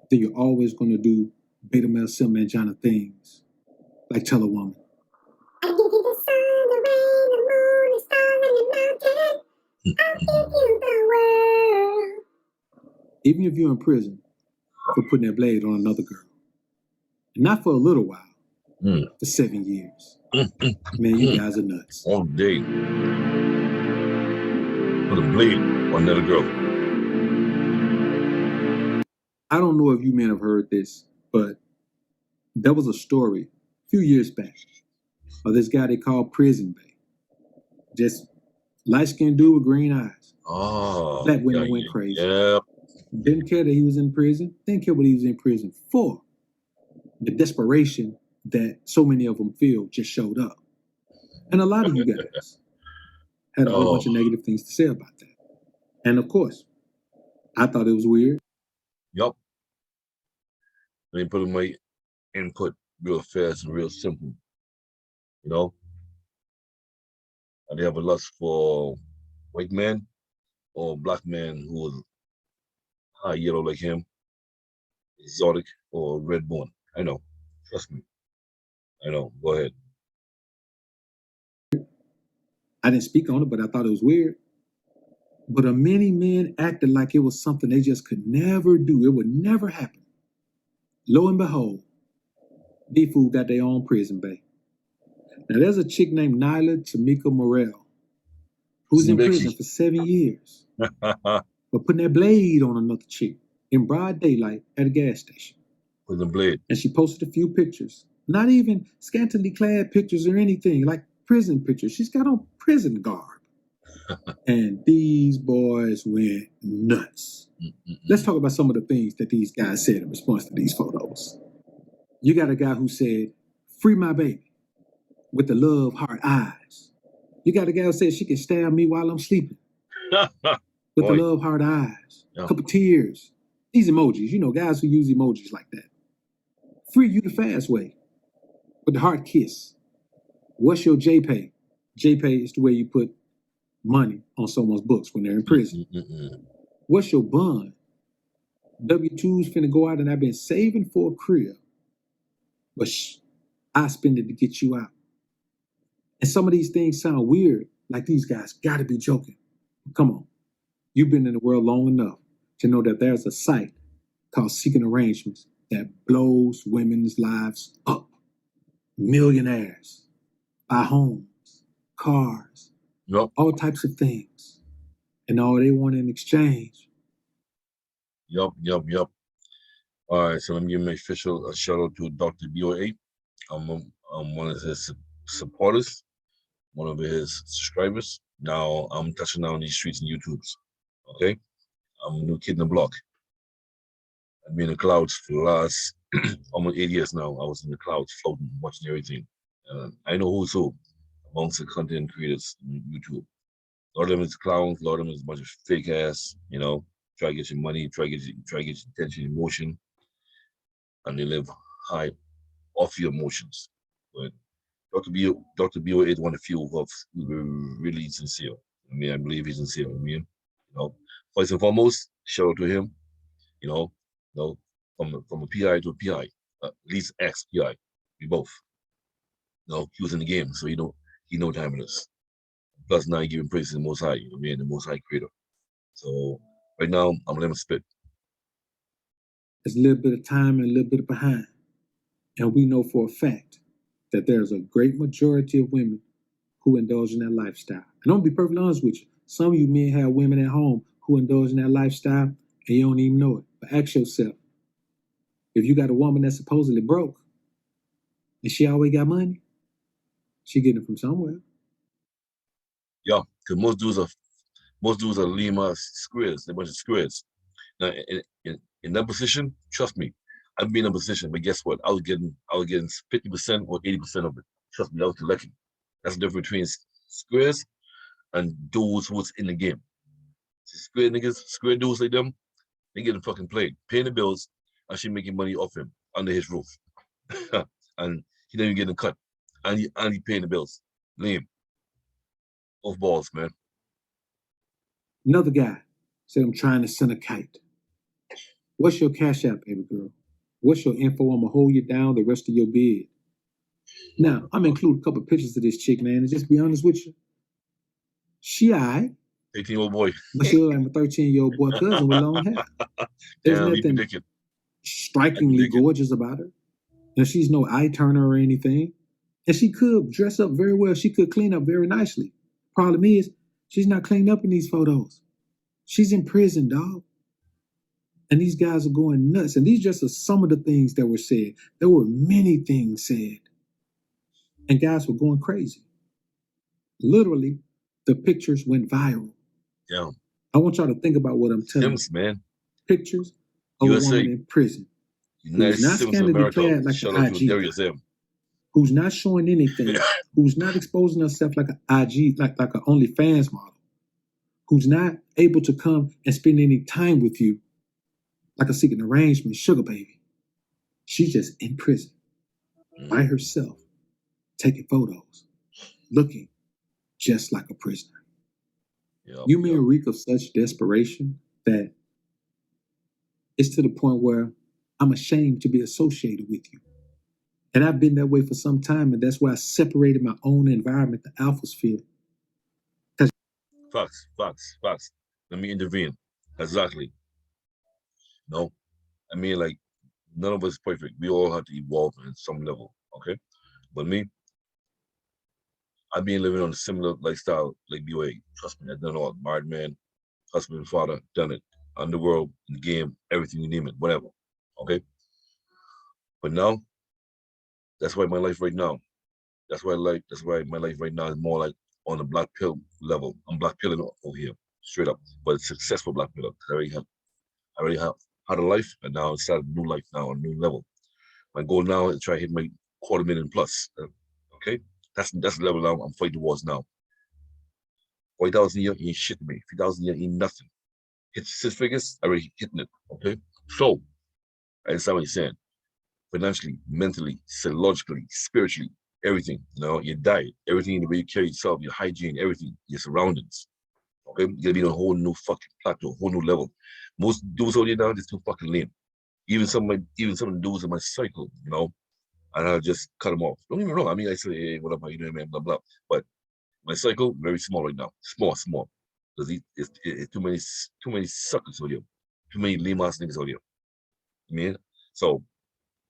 then you're always going to do beta male sim mangina things, like tell a woman, "I give you the sun, the rain, the moon, the stars, and the mountain. I'll give you the world." Even if you're in prison for putting that blade on another girl, and not for a little while, for 7 years. Man, you guys are nuts. All day. Put a blade on another girl. I don't know if you men have heard this, but there was a story a few years back of this guy they called Prison Bay. Just light-skinned dude with green eyes. Oh. Black women went crazy. Yeah. Didn't care that he was in prison. Didn't care what he was in prison for. The desperation that so many of them feel just showed up. And a lot of you guys had a whole bunch of negative things to say about that. And of course, I thought it was weird. Yup. Let me put in my input real fast and real simple. You know? And they have a lust for white men or black men who are high yellow like him, exotic or red bone. I know. Trust me. I know. Go ahead. I didn't speak on it, but I thought it was weird. But many men acted like it was something they just could never do. It would never happen. Lo and behold, these fools got their own prison bay. Now, there's a chick named Nyla Tamika Morrell who's in prison for 7 years for putting that blade on another chick in broad daylight at a gas station. With the blade. And she posted a few pictures, not even scantily clad pictures or anything, like prison pictures. She's got on prison garb. And these boys went nuts. Let's talk about some of the things that these guys said in response to these photos. You got a guy who said, "Free my baby," with the love heart eyes. You got a guy who said she can stab me while I'm sleeping with the love heart eyes. A couple tears. These emojis, you know, guys who use emojis like that. Free you the fast way with the heart kiss. What's your JPay? JPay is the way you put money on someone's books when they're in prison. What's your bond? W-2's finna go out and I've been saving for a crib, but I spend it to get you out. And some of these things sound weird, like these guys gotta be joking. Come on. You've been in the world long enough to know that there's a site called Seeking Arrangements that blows women's lives up. Millionaires buy homes, cars, all types of things. And all they want in exchange. Yup. All right, so let me give my official shout out to Dr. BOA. I'm one of his supporters, one of his subscribers. Now I'm touching down these streets and YouTubes. Okay? I'm a new kid in the block. I've been in the clouds for the last almost 8 years now. I was in the clouds floating, watching everything. I know who's who amongst the content creators on YouTube. A lot of them is clowns, a lot of them is a bunch of fake ass, you know, try to get your money, try to get your attention, emotion, and they live high off your emotions. But Dr. BO is one of the few who are really sincere. I mean, I believe he's sincere. I mean, you know, first and foremost, shout out to him. You know, from a PI to a PI, at least ex-PI, we both. You know, he was in the game, so he know time in this. Plus, now he giving praise to the Most High. You know what I mean, the Most High Creator. So right now, I'm gonna let him spit. There's a little bit of time and a little bit of behind, and we know for a fact that there's a great majority of women who indulge in that lifestyle. And I'm gonna be perfectly honest with you. Some of you men have women at home who indulge in that lifestyle, and you don't even know it. But ask yourself, if you got a woman that's supposedly broke, and she always got money, she getting it from somewhere. Yeah, because most dudes are Lima squares. They're a bunch of squares. Now, in that position, trust me, I've been in a position, but guess what? I was getting 50% or 80% of it. Trust me, that was lucky. That's the difference between squares and dudes who's in the game. Square niggas, square dudes like them, they getting fucking played, paying the bills, and she making money off him under his roof, and he not even getting cut, and he paying the bills. Lame. Both balls, man. Another guy said, "I'm trying to send a kite." What's your cash app, baby girl? What's your info? I'm gonna hold you down the rest of your bid. Now, I'm gonna include a couple of pictures of this chick, man, and just be honest with you. She alright, 18-year-old boy. but she look like my 13-year-old boy cousin with long hair. There's Damn, he nothing predicted. strikingly gorgeous about her. And she's no eye turner or anything. And she could dress up very well. She could clean up very nicely. Problem is, she's not cleaned up in these photos. She's in prison, dog. And these guys are going nuts. And these just are some of the things that were said. There were many things said. And guys were going crazy. Literally, the pictures went viral. Yeah. I want y'all to think about what I'm telling Sims, you. man. Pictures of USA. a woman in prison. United Who's not Sims of scantily America. clad like Shout an out to IG Darius guy. M. Who's not showing anything, who's not exposing herself like an IG, like an OnlyFans model, who's not able to come and spend any time with you like a secret arrangement, sugar baby. She's just in prison by herself, taking photos, looking just like a prisoner. You may reek of such desperation that it's to the point where I'm ashamed to be associated with you. And I've been that way for some time, and that's why I separated my own environment, the alpha sphere. Facts. Let me intervene. Exactly. No, I mean, like, none of us is perfect. We all have to evolve at some level, okay? But me, I've been living on a similar lifestyle like BOA. Trust me, I've done all. Married man, husband, father, done it. Underworld, in the game, everything you name it, whatever, okay? But now, that's why my life right now, that's why my life right now is more like on the black pill level. I'm black pilling over here, straight up. But it's successful black pill. I already have had a life, and now it's started a new life now, a new level. My goal now is to try to hit my $250,000 plus. Okay, that's the level now I'm fighting towards now. 40,000 a year ain't shit to me. 50,000 a year ain't nothing. Hit 6 figures, already hitting it. Okay, so I understand what you're saying. Financially, mentally, psychologically, spiritually, everything. You know, your diet, everything, the way you carry yourself, your hygiene, everything, your surroundings. Okay, you're gonna be on a whole new fucking plateau, a whole new level. Most dudes out here now just too fucking lame. Even some of the dudes in my cycle, you know, and I just cut them off. Don't get me wrong. I mean, I say, hey, what up, how you doing, man? Blah blah. But my cycle very small right now, small, because it's too many suckers out here, too many lame ass niggas out here. You mean? So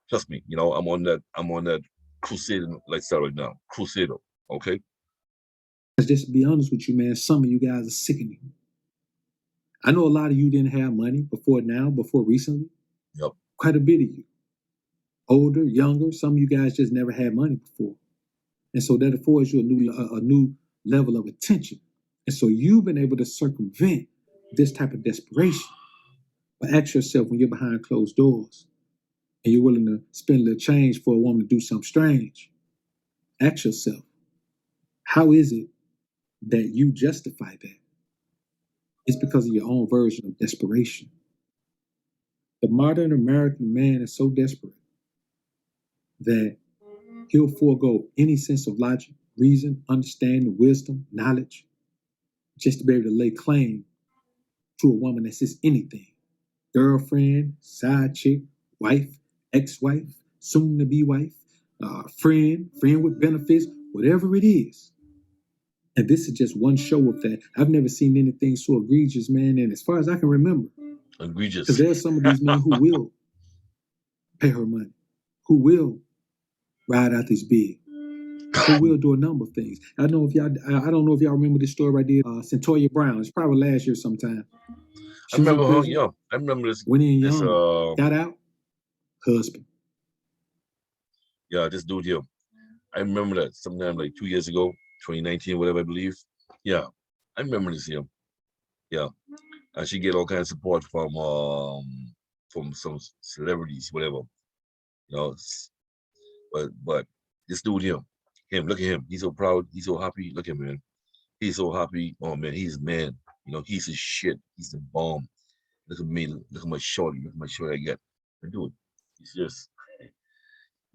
trust me, you know, I'm on that crusader lifestyle right now. Crusader, okay? Just to be honest with you, man, some of you guys are sickening. I know a lot of you didn't have money before recently. Yep. Quite a bit of you. Older, younger, some of you guys just never had money before. And so that affords you a new level of attention. And so you've been able to circumvent this type of desperation. But ask yourself, when you're behind closed doors and you're willing to spend a little change for a woman to do something strange, ask yourself, how is it that you justify that? It's because of your own version of desperation. The modern American man is so desperate that he'll forego any sense of logic, reason, understanding, wisdom, knowledge, just to be able to lay claim to a woman that says anything. Girlfriend, side chick, wife, ex-wife, soon-to-be wife, friend with benefits, whatever it is. And this is just one show of that. I've never seen anything so egregious, man, and as far as I can remember. Egregious. Because there are some of these men who will pay her money, who will ride out this bid, who will do a number of things. I don't know if y'all remember this story I did. Centoya Brown. It's probably last year sometime. I remember her young. I remember this. Went in young, got out, husband. Yeah, this dude here. I remember that sometime like 2 years ago, 2019, whatever I believe. Yeah, I remember this here. Yeah, and she get all kinds of support from some celebrities, whatever. You know, but this dude here, look at him. He's so proud. He's so happy. Look at him, man. He's so happy. Oh man, he's man. You know, he's his shit. He's the bomb. Look at me. Look at my shorty. Look at my shorty I get. I do it. He's just.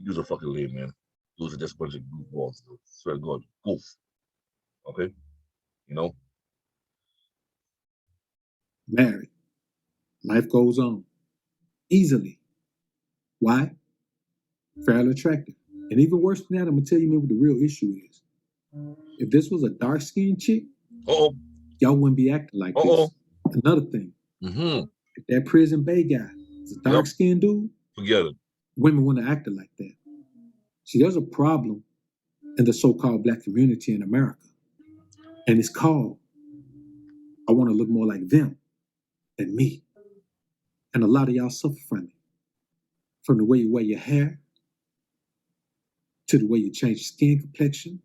He was a fucking lame, man. Those are just a bunch of goofballs. Dude. Swear to God, goof. Okay, you know. Married. Life goes on. easily. Why? Fairly attractive. And even worse than that, I'm gonna tell you what the real issue is. If this was a dark-skinned chick, Uh-oh. y'all wouldn't be acting like Uh-oh. this. Another thing, Mm-hmm. if that prison bay guy is a dark-skinned dude, Forget it. women wouldn't have acted like that. See, there's a problem in the so-called black community in America. And it's called, I want to look more like them than me. And a lot of y'all suffer from it. From the way you wear your hair, to the way you change your skin complexion,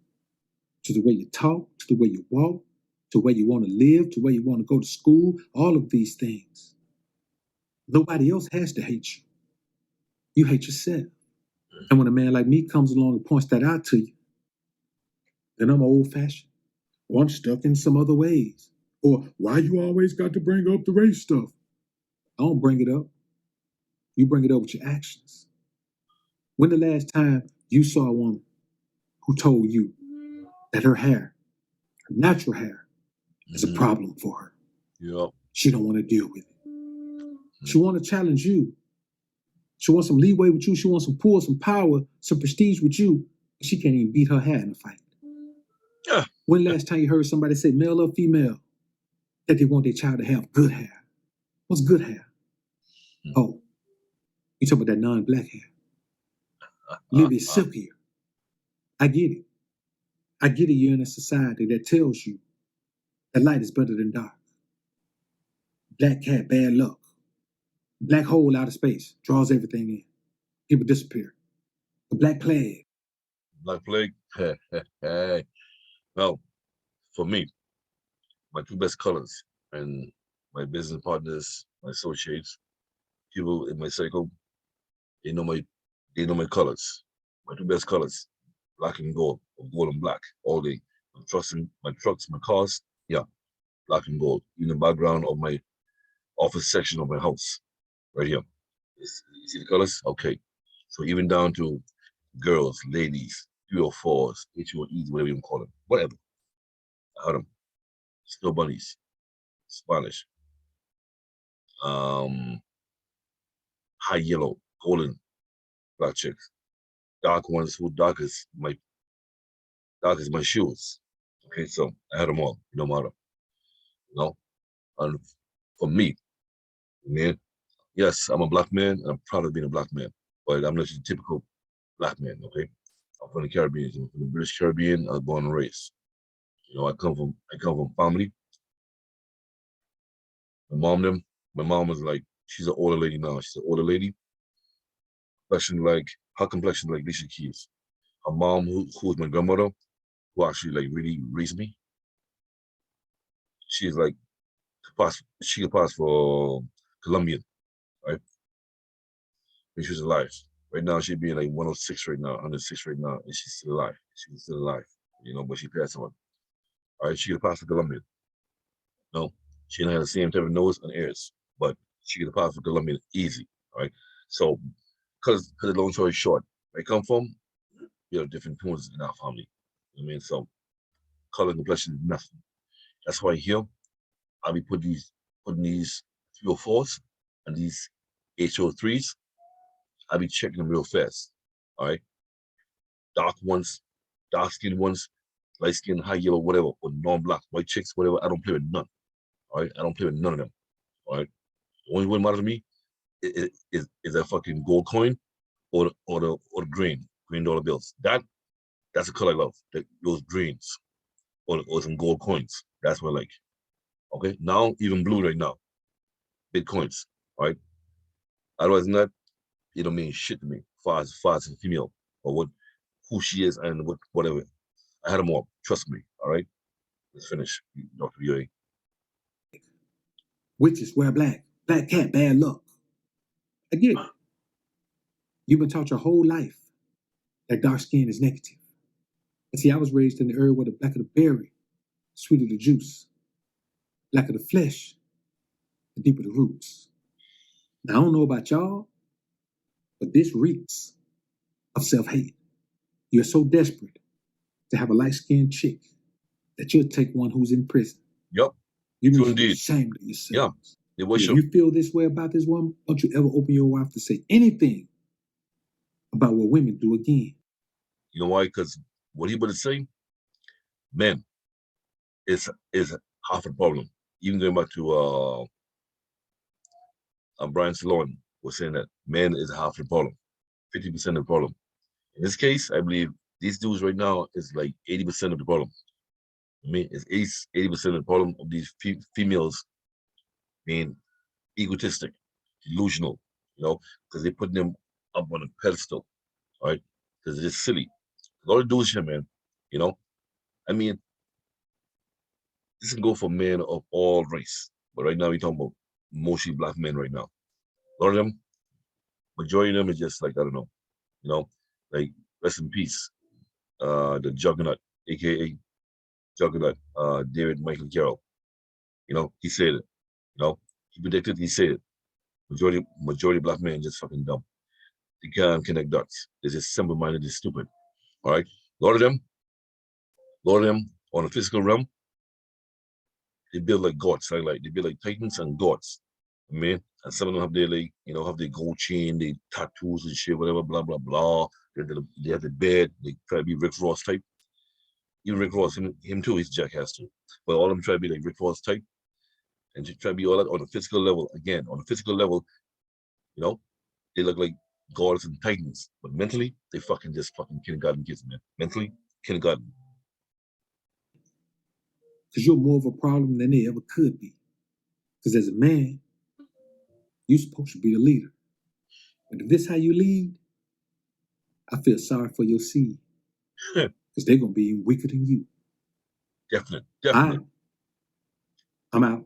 to the way you talk, to the way you walk, to where you want to live, to where you want to go to school, all of these things. Nobody else has to hate you. You hate yourself. And when a man like me comes along and points that out to you, then I'm old-fashioned. Or I'm stuck in some other ways. Or why you always got to bring up the race stuff? I don't bring it up. You bring it up with your actions. When the last time you saw a woman who told you that her hair, her natural hair, is a problem for her? Yep. She don't want to deal with it. She want to challenge you. She wants some leeway with you. She wants some pull, some power, some prestige with you. She can't even beat her hair in a fight. Yeah. When last time you heard somebody say, male or female, that they want their child to have good hair? What's good hair? Oh, you talk about that non-black hair. A little bit silkier. I get it. I get it. You're in a society that tells you that light is better than dark. Black cat, bad luck. Black hole out of space, draws everything in. People disappear. The black plague. Black plague. Hey. Well, for me, my two best colors and my business partners, my associates, people in my circle, they know my colors. My two best colors, black and gold, or gold and black, all day. My trucks, my cars, yeah, black and gold. In the background of my office section of my house, right here. You see the colors? Okay. So even down to girls, ladies, 304s, HOEs, whatever you call them, whatever. I had them. Snow bunnies, Spanish, high yellow, golden, black chicks, dark ones who dark as my shoes. Okay, so I had them all, no matter, you know. And for me, man, yes, I'm a black man, and I'm proud of being a black man, but I'm not your typical black man. Okay, I'm from the Caribbean, I'm from the British Caribbean. I was born and raised. You know, I come from family. My mom was like, she's an older lady now. She's an older lady. Her complexion like Alicia Keys. Her mom, who was my grandmother, who actually like really raised me. She's like, she could pass for Colombian, right? When she was alive. Right now, she'd be like 106 right now, 106 right now, and she's still alive. She's still alive, you know, but she passed on. All right, she could pass for Colombian. No, she didn't have the same type of nose and ears, but she could pass for Colombian easy, all right? So, because the long story short, where I come from, we have different tones in our family. You know what I mean? So, color and complexion is nothing. That's why here, I'll be putting these 304s and these HO3s. I'll be checking them real fast. All right. Dark ones, dark skinned ones, light skin, high yellow, whatever, or non-black, white chicks, whatever. I don't play with none. All right. I don't play with none of them. All right. The only one matters to me is that fucking gold coin or the green dollar bills. That's the color I love. Those greens or some gold coins. That's what I like. Okay. Now even blue right now. Bitcoins. All right. Otherwise than that, it don't mean shit to me. Far as a female or who she is and whatever. I had them all. Trust me. All right. Let's finish, Dr. BOA. Witches wear black. Black cat, bad luck. I get it. You've been taught your whole life that dark skin is negative. And see, I was raised in the area where the black of the berry, sweeter the juice, black of the flesh, the deeper the roots. Now, I don't know about y'all, but this reeks of self-hate. You're so desperate to have a light-skinned chick that you'll take one who's in prison. Yep. You need True to be indeed. ashamed of yourself. They If worship. you feel this way about this woman, don't you ever open your mouth to say anything about what women do again. You know why? Because what he would say, men is half the problem. Even going back to Brian Salon was saying that men is half the problem, 50% of the problem. In this case, I believe these dudes right now is like 80% of the problem. I mean, it's 80% of the problem of these females being egotistic, delusional, because they put them up on a pedestal, right? Because it's silly. All they do is shit, man. I mean, this can go for men of all race, but right now we're talking about mostly black men right now. A lot of them, majority of them is just like, I don't know, like rest in peace, the Juggernaut, aka Juggernaut, David Michael Carroll. He said it. He predicted. He said it. Majority of black men just fucking dumb. They can't connect dots. They're just simple-minded and stupid. All right, a lot of them on the physical realm, they build like gods. Like they build like titans and gods. I mean, and some of them have their like, have their gold chain, their tattoos and shit, whatever, blah blah blah. They have the bed. They try to be Rick Ross type. Even Rick Ross, him too, he's jackass too. But all of them try to be like Rick Ross type, and try to be all that on a physical level. Again, on a physical level, they look like gods and titans, but mentally, they just fucking kindergarten kids, man. Mentally, kindergarten. Because you're more of a problem than they ever could be. Because as a man, you're supposed to be the leader. But if this is how you lead, I feel sorry for your seed. Because they're going to be weaker than you. Definitely. I'm out.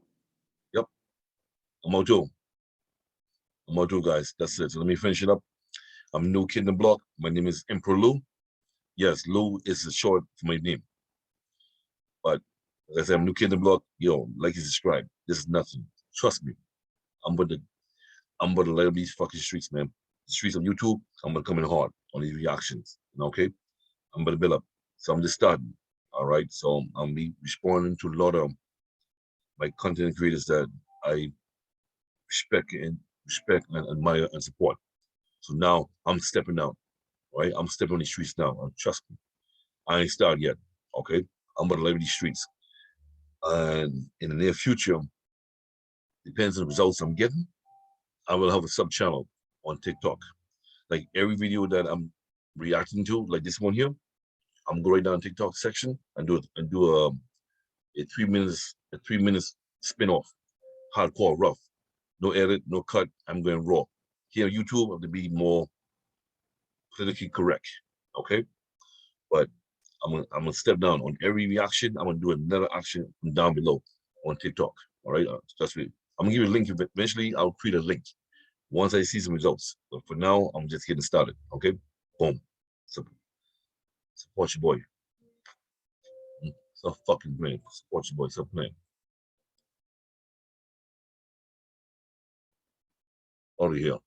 Yep. I'm out too, guys. That's it. So let me finish it up. I'm a new kid in the block. My name is Emperor Lou. Yes, Lou is a short for my name. But as I said, I'm a new kid in the block. Like you described, this is nothing. Trust me. I'm about to light up these fucking streets, man. The streets of YouTube, I'm gonna come in hard on these reactions. Okay? I'm gonna build up. So I'm just starting. All right. So I'm be responding to a lot of my content creators that I respect and admire and support. So now I'm stepping out. Right? I'm stepping on the streets now. And trust me, I ain't started yet. Okay? I'm gonna live these streets. And in the near future, depends on the results I'm getting, I will have a sub channel on TikTok. Like every video that I'm reacting to, like this one here, I'm going down TikTok section and do a 3 minutes spin-off, hardcore, rough, no edit, no cut. I'm going raw. Here on YouTube, I have to be more politically correct, okay? But I'm gonna step down on every reaction. I'm gonna do another action from down below on TikTok. All right, that's it. I'm gonna give you a link. Eventually, I'll create a link once I see some results. But for now, I'm just getting started. Okay, boom. Support your boy. Stop fucking playing. Support your boy. Stop playing. Out of here.